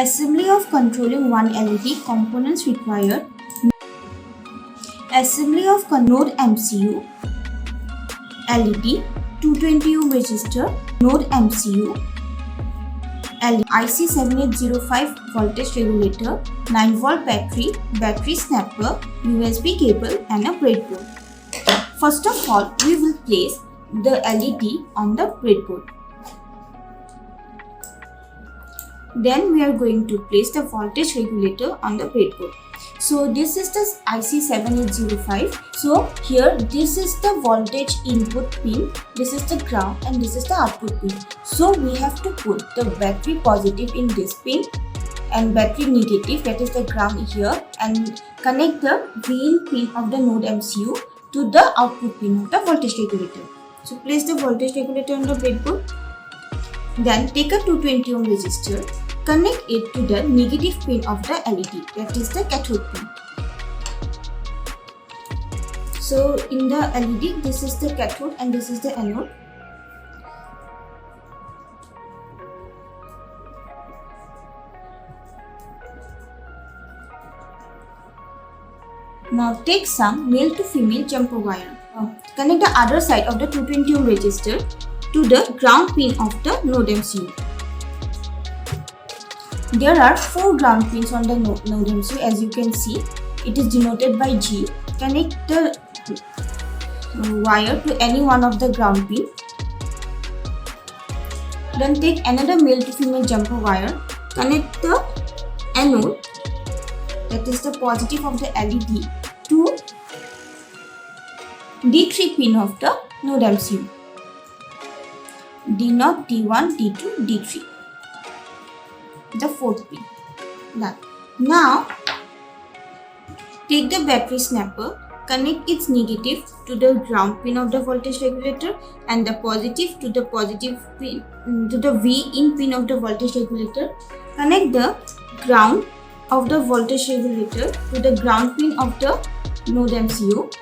Assembly of controlling one LED components required. Assembly of NodeMCU LED, 220 ohm resistor, NodeMCU LED, IC7805 voltage regulator, 9 volt battery, battery snapper, USB cable and a breadboard. First of all, we will place the LED on the breadboard. Then we are going to place the voltage regulator on the breadboard. So this is the IC7805. So here this is the voltage input pin, this is the ground and this is the output pin. So we have to put the battery positive in this pin and battery negative, that is the ground here, and connect the VIN pin of the NodeMCU to the output pin of the voltage regulator. So place the voltage regulator on the breadboard. Then take a 220 ohm resistor, connect it to the negative pin of the LED, that is the cathode pin. So in the LED, this is the cathode and this is the anode. Now take some male to female jumper wire. Connect the other side of the 220 ohm resistor to the ground pin of the NodeMCU. There are 4 ground pins on the NodeMCU, as you can see. It is denoted by G. Connect the wire to any one of the ground pin. Then take another male to female jumper wire. Connect the anode, that is the positive of the LED, to D3 pin of the NodeMCU. D0, D1, D2, D3. The 4th pin. Done. Now take the battery snapper, connect its negative to the ground pin of the voltage regulator and the positive to the positive pin to the VIN pin of the voltage regulator. Connect the ground of the voltage regulator to the ground pin of the NodeMCU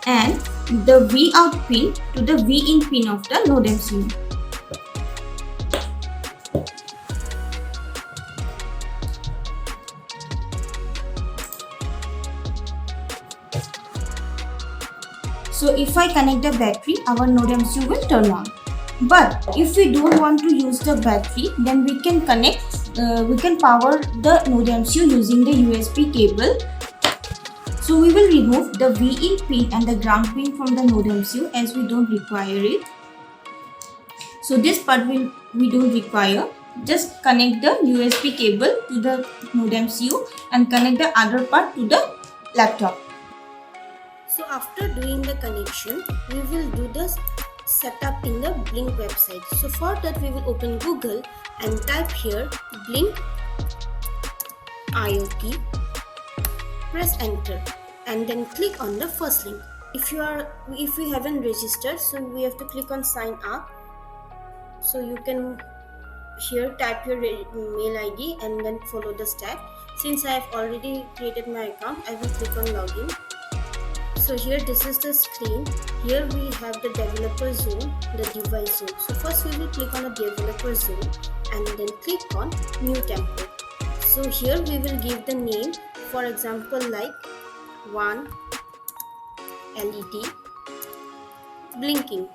and the Vout pin to the VIN pin of the NodeMCU. So if I connect the battery, our NodeMCU will turn on. But if we don't want to use the battery, then we can power the NodeMCU using the USB cable. So we will remove the VIN pin and the ground pin from the NodeMCU as we don't require it. So this part we don't require. Just connect the USB cable to the NodeMCU and connect the other part to the laptop. So after doing the connection, we will do the setup in the Blynk website. So for that we will open Google and type here Blynk IoT. Press enter and then click on the first link. If you haven't registered, so we have to click on sign up. So you can here type your mail ID and then follow the step. Since I have already created my account, I will click on login. So here this is the screen. Here we have the developer zone, the device zone. So first we will click on the developer zone and then click on new template. So here we will give the name, for example like 1 LED blinking.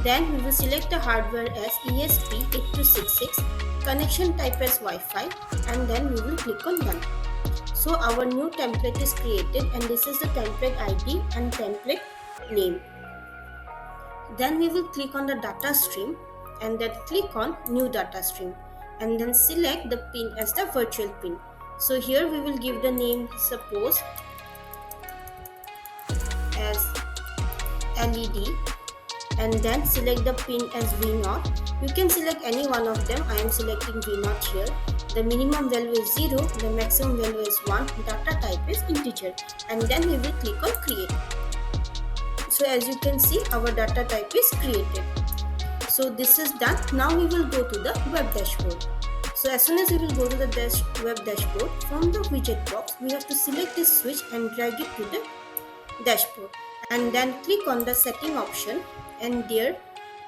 Then we will select the hardware as ESP8266, connection type as Wi-Fi, and then we will click on done. So our new template is created and this is the template ID and template name. Then we will click on the data stream and then click on new data stream and then select the pin as the virtual pin. So here we will give the name, suppose as LED, and then select the pin as V0. You can select any one of them. I am selecting V0 here. The minimum value is 0, the maximum value is 1, data type is integer, and then we will click on create. So as you can see, our data type is created. So this is done. Now we will go to the web dashboard. So as soon as we will go to the web dashboard, from the widget box we have to select this switch and drag it to the dashboard and then click on the setting option, and there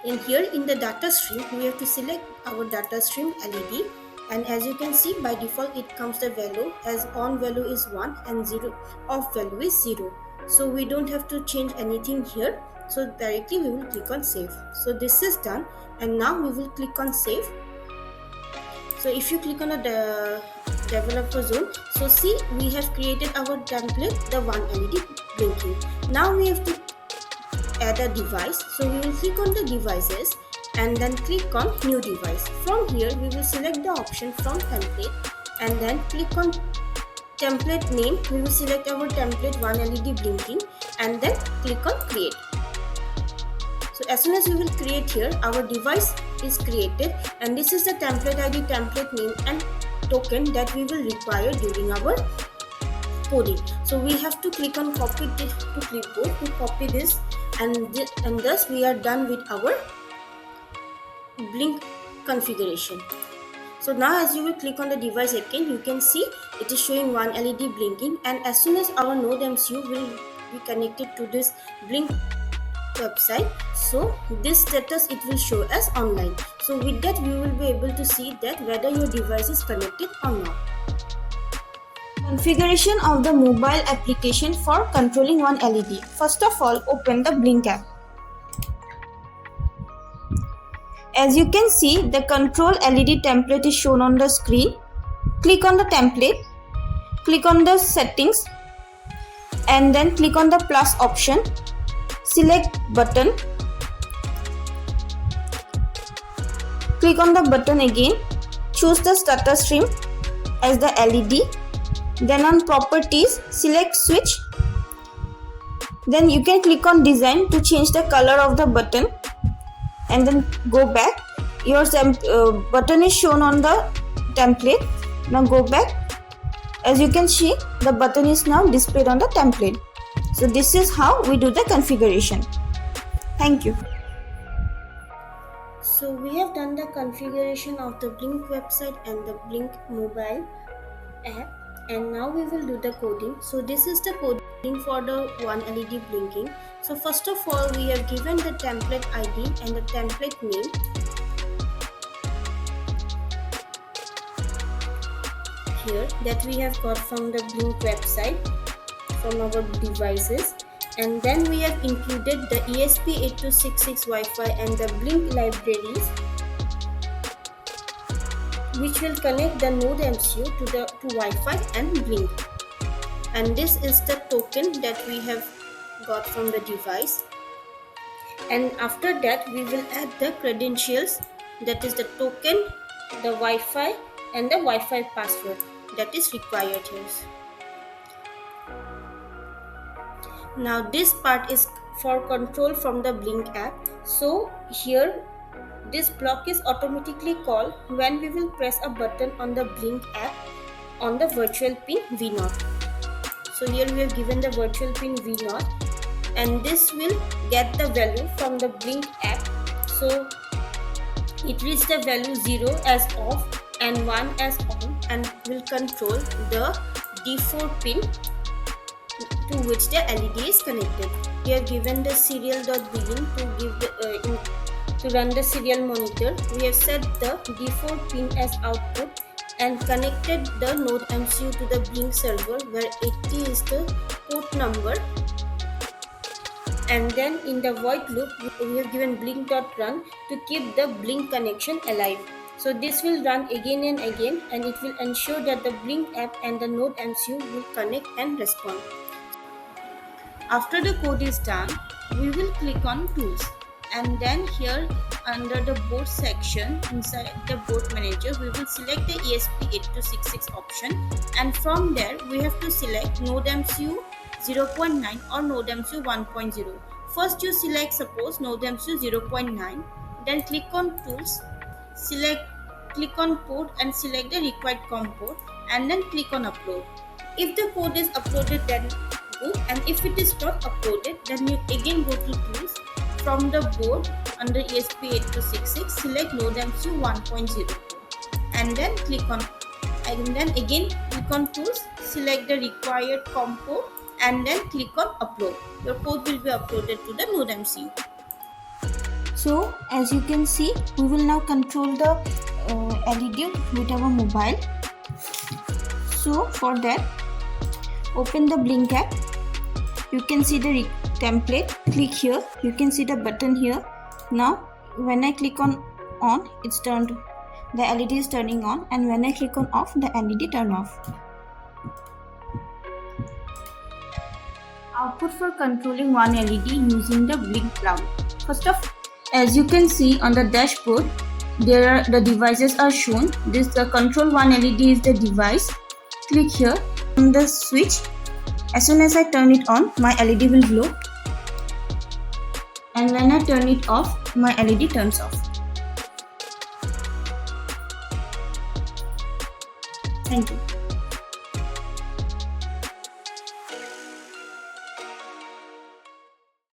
in here in the data stream we have to select our data stream LED, and as you can see by default it comes the value as on value is 1 and 0 off value is 0. So we don't have to change anything here, so directly we will click on save. So this is done, and now we will click on save. So if you click on the developer zone, so see we have created our template, the one LED blinking. Now we have to add a device, so we will click on the devices and then click on new device. From here we will select the option from template and then click on template name. We will select our template one LED blinking and then click on create. So as soon as we will create here, our device is created, and this is the template ID, template name and token that we will require during our coding. So we have to click on copy this to clipboard to copy this, and thus we are done with our Blynk configuration. So now as you will click on the device icon, you can see it is showing one LED blinking, and as soon as our NodeMCU will be connected to this Blynk website, so this status it will show as online. So with that we will be able to see that whether your device is connected or not. Configuration of the mobile application for controlling one LED. First of all, open the Blynk app. As you can see, the control LED template is shown on the screen. Click on the template, click on the settings and then click on the plus option. Select button. Click on the button again. Choose the data stream as the LED. Then on properties, select switch. Then you can click on design to change the color of the button and then go back. Your button is shown on the template. Now go back. As you can see, the button is now displayed on the template. So this is how we do the configuration. Thank you. So we have done the configuration of the Blynk website and the Blynk mobile app, and now we will do the coding. So this is the coding for the one LED blinking. So first of all, we have given the template ID and the template name. Here that we have got from the Blynk website, from our devices, and then we have included the ESP8266 Wi-Fi and the Blynk libraries, which will connect the NodeMCU to Wi-Fi and Blynk. And this is the token that we have got from the device. And after that, we will add the credentials, that is the token, the Wi-Fi, and the Wi-Fi password that is required here. Now this part is for control from the Blynk app. So here this block is automatically called when we will press a button on the Blynk app on the virtual pin V0. So here we have given the virtual pin V0, and this will get the value from the Blynk app. So it reads the value 0 as off and 1 as on, and will control the D4 pin to which the LED is connected. We have given the serial.begin to give the to run the serial monitor. We have set the D4 pin as output and connected the NodeMCU to the Blynk server where 80 is the port number. And then in the void loop, we have given blynk.run to keep the Blynk connection alive. So this will run again and again, and it will ensure that the Blynk app and the NodeMCU will connect and respond. After the code is done, we will click on tools, and then here under the board section inside the board manager, we will select the ESP8266 option, and from there we have to select NodeMCU 0.9 or NodeMCU 1.0. First you select suppose NodeMCU 0.9, then click on tools, click on port and select the required COM port, and then click on upload. If the code is uploaded, then good, and if it is not uploaded, then you again go to tools. From the board under ESP8266, select NodeMCU 1.0 and then click on, and then again click on tools, select the required COM port and then click on upload. Your code will be uploaded to the NodeMCU. So as you can see, we will now control the LED with our mobile. So for that, open the Blynk app. You can see the template. Click here. You can see the button here. Now when I click on it's turned. The LED is turning on, and when I click on off, the LED turn off. Output for controlling one LED using the Blynk cloud. First of, as you can see on the dashboard, the devices are shown. The control one LED is the device. Click here on the switch. As soon as I turn it on, my LED will glow, and when I turn it off, my LED turns off. Thank you.